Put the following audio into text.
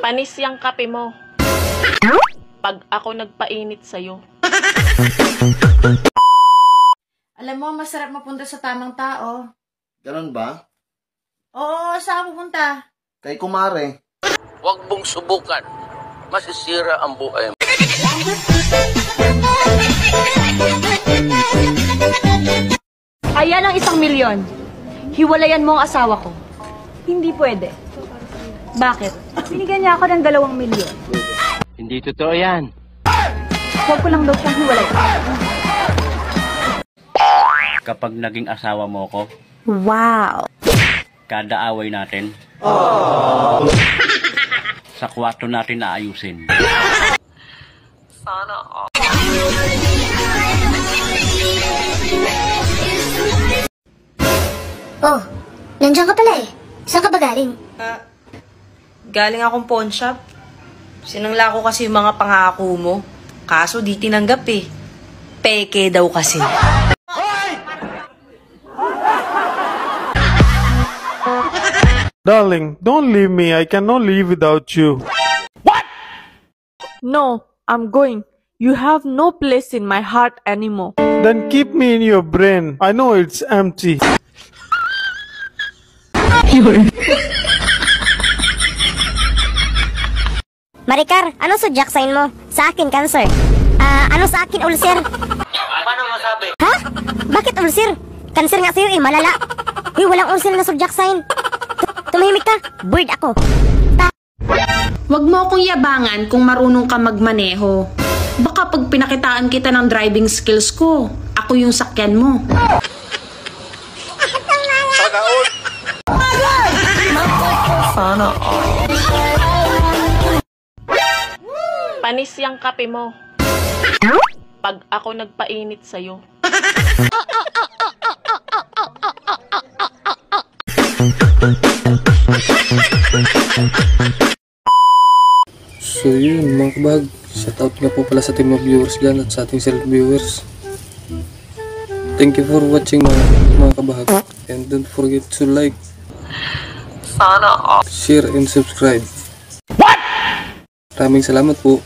Panis yung kape mo. Pag ako nagpainit sa'yo. Alam mo, masarap mapunta sa tamang tao. Ganun ba? Oo, saan pupunta? Kay kumare. Huwag mong subukan. Masisira ang buhay mo. Ayan ang 1 milyon. Hiwalayan mo ang asawa ko. Hindi pwede. Bakit? Binigyan niya ako ng 2 milyon. Hindi totoo yan. Huwag ko lang daw siyang hiwalayan. Kapag naging asawa mo ko, Wow! kada away natin, sa kwarto natin naayusin. Sana all. Oh, nandiyan ka pala eh. Saan ka ba galing? Galing akong pawn shop. Sinangla ko kasi yung mga pangako mo. Kaso di tinanggap eh. Peke daw kasi. Darling, don't leave me. I cannot live without you. No, I'm going. You have no place in my heart anymore. Then keep me in your brain. I know it's empty. Maricar, ano zodiac sign mo? Sa akin, Cancer. Ano sa akin, ulcer? Paano masabi? Ha? Bakit ulcer? Cancer nga sa'yo eh, malala. Uy, walang ulcer na zodiac sign. Tumahimik ka. Bird ako. Huwag mo akong yabangan kung marunong ka magmaneho. Baka pag pinakitaan kita ng driving skills ko, ako yung sakyan mo. Sana all. Panis yung kape mo. Pag ako nagpainit sa'yo. So yun mga kabag, shoutout nga po pala sa team of viewers dyan at sa ating self viewers. Thank you for watching mga kabag, and don't forget to like, Sana all. share and subscribe. Maraming salamat po.